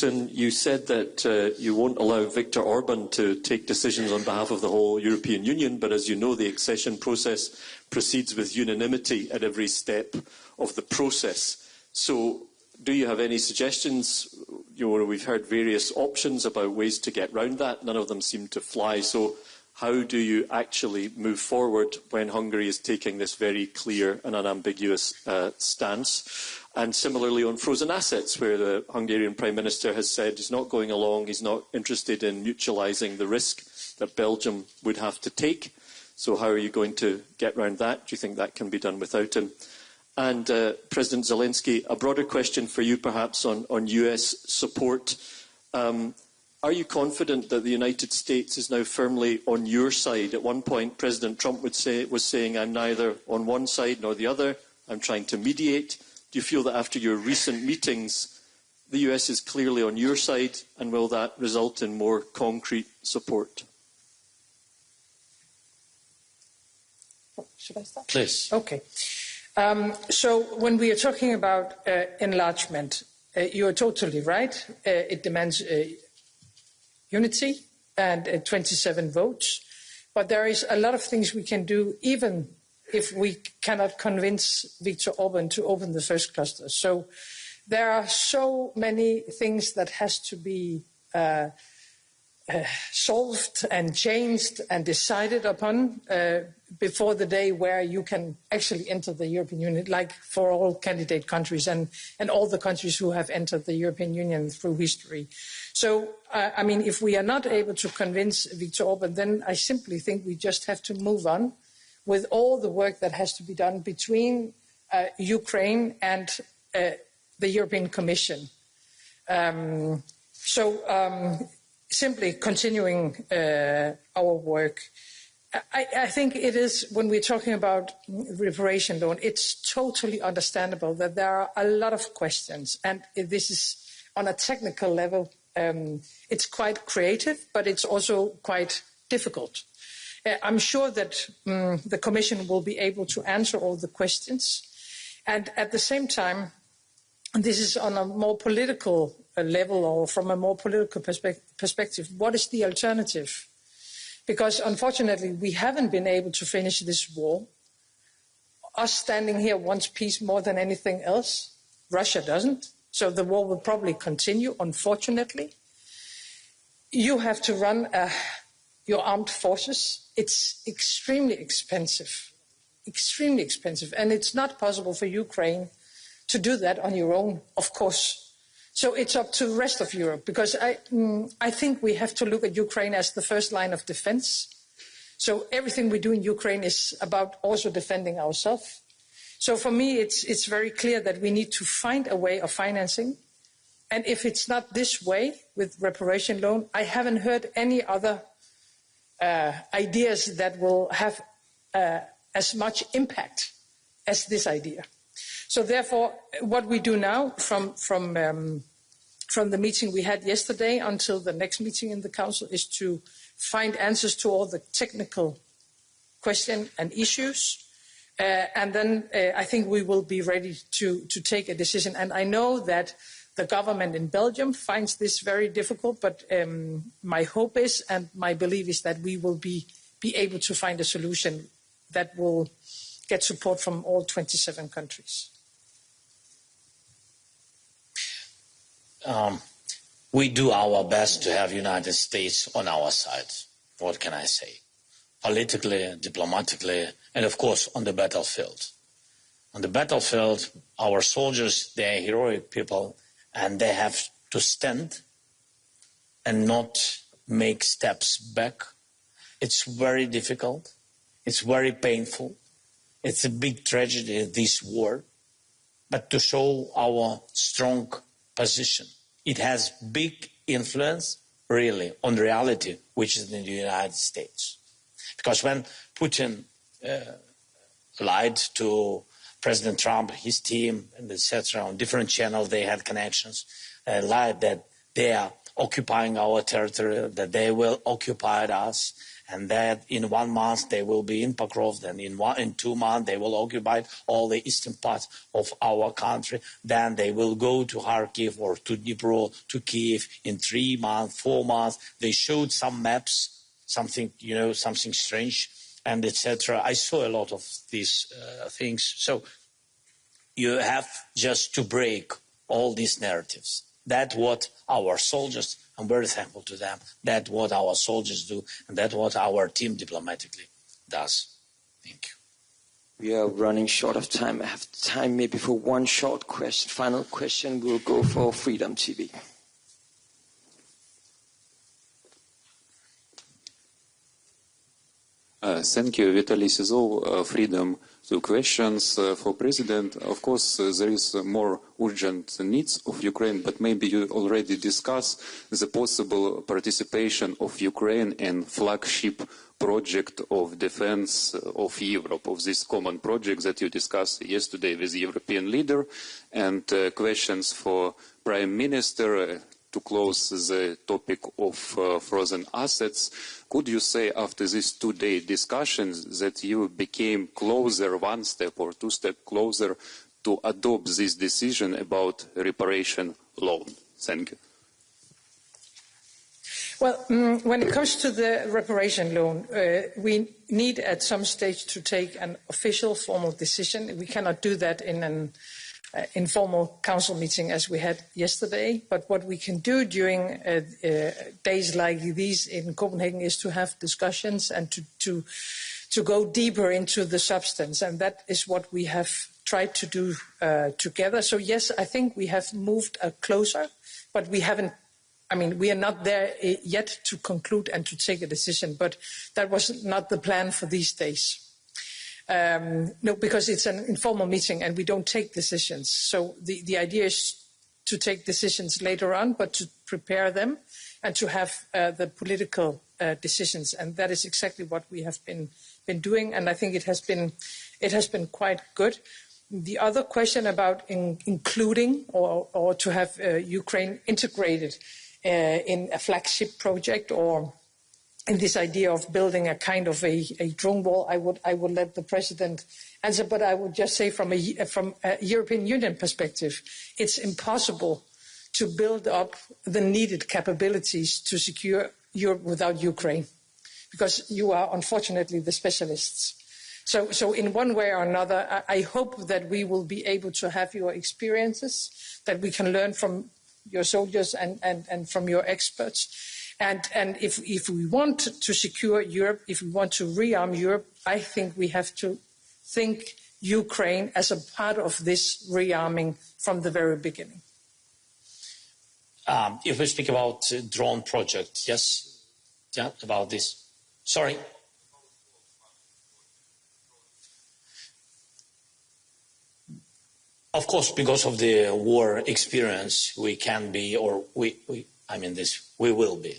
Knudsen, you said that you won't allow Viktor Orban to take decisions on behalf of the whole European Union, but as you know, the accession process proceeds with unanimity at every step of the process. So do you have any suggestions? We've heard various options about ways to get round that. None of them seem to fly. So how do you actually move forward when Hungary is taking this very clear and unambiguous stance? And similarly on frozen assets, where the Hungarian Prime Minister has said he's not going along, he's not interested in mutualising the risk that Belgium would have to take. So how are you going to get round that? Do you think that can be done without him? And President Zelensky, a broader question for you perhaps on US support. Are you confident that the United States is now firmly on your side? At one point, President Trump was saying, I'm neither on one side nor the other, I'm trying to mediate. Do you feel that after your recent meetings, the US is clearly on your side, and will that result in more concrete support? Should I start? Please. Okay. So when we are talking about enlargement, you are totally right. It demands unity and 27 votes. But there is a lot of things we can do, even if we cannot convince Viktor Orban to open the first cluster. So there are so many things that has to be solved and changed and decided upon before the day where you can actually enter the European Union, like for all candidate countries and all the countries who have entered the European Union through history. So, I mean, if we are not able to convince Viktor Orban, then I simply think we just have to move on with all the work that has to be done between Ukraine and the European Commission. Simply continuing our work. I think it is, when we're talking about reparation loan, it's totally understandable that there are a lot of questions, and this is on a technical level, it's quite creative, but it's also quite difficult. I'm sure that the Commission will be able to answer all the questions. And at the same time, and this is on a more political level or from a more political perspective, what is the alternative? Because unfortunately, we haven't been able to finish this war. Us standing here wants peace more than anything else. Russia doesn't. So the war will probably continue, unfortunately. You have to run your armed forces. It's extremely expensive, and it's not possible for Ukraine to do that on your own, of course. So it's up to the rest of Europe, because I think we have to look at Ukraine as the first line of defense. So everything we do in Ukraine is about also defending ourselves. So for me, it's very clear that we need to find a way of financing. And if it's not this way with reparation loan, I haven't heard any other ideas that will have as much impact as this idea. So therefore, what we do now from the meeting we had yesterday until the next meeting in the Council is to find answers to all the technical questions and issues. And then I think we will be ready to take a decision. And I know that the government in Belgium finds this very difficult, but my hope is and my belief is that we will be able to find a solution that will get support from all 27 countries. We do our best to have United States on our side. What can I say? Politically, diplomatically, and of course on the battlefield. On the battlefield, our soldiers, they are heroic people, and they have to stand and not make steps back. It's very difficult. It's very painful. It's a big tragedy, this war. But to show our strong position, it has big influence, really, on reality, which is in the United States. Because when Putin lied to President Trump, his team, and etc., on different channels, they had connections, lied that they are occupying our territory, that they will occupy us, and that in 1 month they will be in Pokrovsk, and in 2 months they will occupy all the eastern parts of our country. Then they will go to Kharkiv or to Dnipro, to Kiev in 3 months, 4 months. They showed some maps, something, something strange, and etc. I saw a lot of these things. So you have just to break all these narratives. That's what our soldiers, I'm very thankful to them, that's what our soldiers do, and that's what our team diplomatically does. Thank you. We are running short of time. I have time maybe for one short question. Final question, we'll go for Freedom TV. Thank you, Vitaly Sizov, Freedom. 2 questions for President. Of course, there is more urgent needs of Ukraine, but maybe you already discussed the possible participation of Ukraine in flagship project of defense of Europe, of this common project that you discussed yesterday with the European leader. And questions for Prime Minister. To close the topic of frozen assets, could you say after these 2-day discussions that you became closer, 1 step or 2 steps closer to adopt this decision about reparation loan? Thank you. Well, when it comes to the reparation loan, we need at some stage to take an official formal decision. We cannot do that in an informal council meeting as we had yesterday. But what we can do during days like these in Copenhagen is to have discussions and to go deeper into the substance. And that is what we have tried to do together. So yes, I think we have moved closer, but we haven't. I mean, we are not there yet to conclude and to take a decision, but that was not the plan for these days. No, because it's an informal meeting and we don't take decisions. So the idea is to take decisions later on, but to prepare them and to have the political decisions. And that is exactly what we have been doing. And I think it has been quite good. The other question about including or to have Ukraine integrated in a flagship project or in this idea of building a kind of a drone wall, I would let the president answer, but I would just say from a European Union perspective, it's impossible to build up the needed capabilities to secure Europe without Ukraine, because you are unfortunately the specialists. So in one way or another, I hope that we will be able to have your experiences, that we can learn from your soldiers and from your experts. And if we want to secure Europe, if we want to rearm Europe, I think we have to think Ukraine as a part of this rearming from the very beginning. If we speak about drone project, yes, yeah, about this. Sorry. Of course, because of the war experience, we can be, or we will be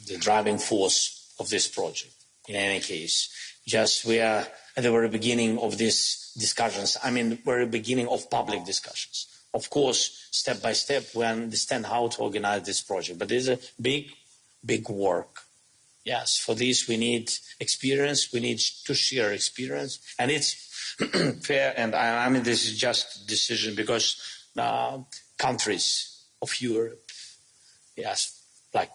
the driving force of this project. In any case, just we are at the very beginning of these discussions. Very beginning of public discussions. Of course, step by step, we understand how to organize this project. But it's a big work. Yes, for this we need experience. We need to share experience, and it's fair. And this is just a decision because countries of Europe, yes, like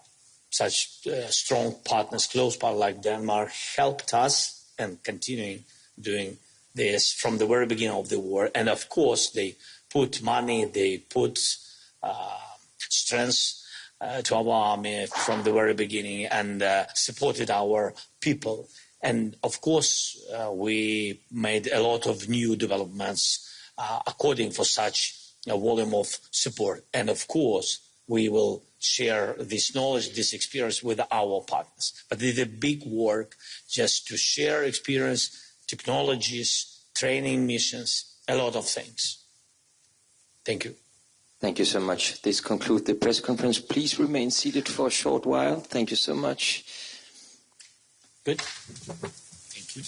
such strong partners, close partners like Denmark, helped us and continuing doing this from the very beginning of the war. And of course, they put money, they put strength to our army from the very beginning and supported our people. And of course, we made a lot of new developments according for such a volume of support. And of course, we will share this knowledge, this experience with our partners. But it is a big work just to share experience, technologies, training missions, a lot of things. Thank you. Thank you so much. This concludes the press conference. Please remain seated for a short while. Thank you so much. Good. Thank you.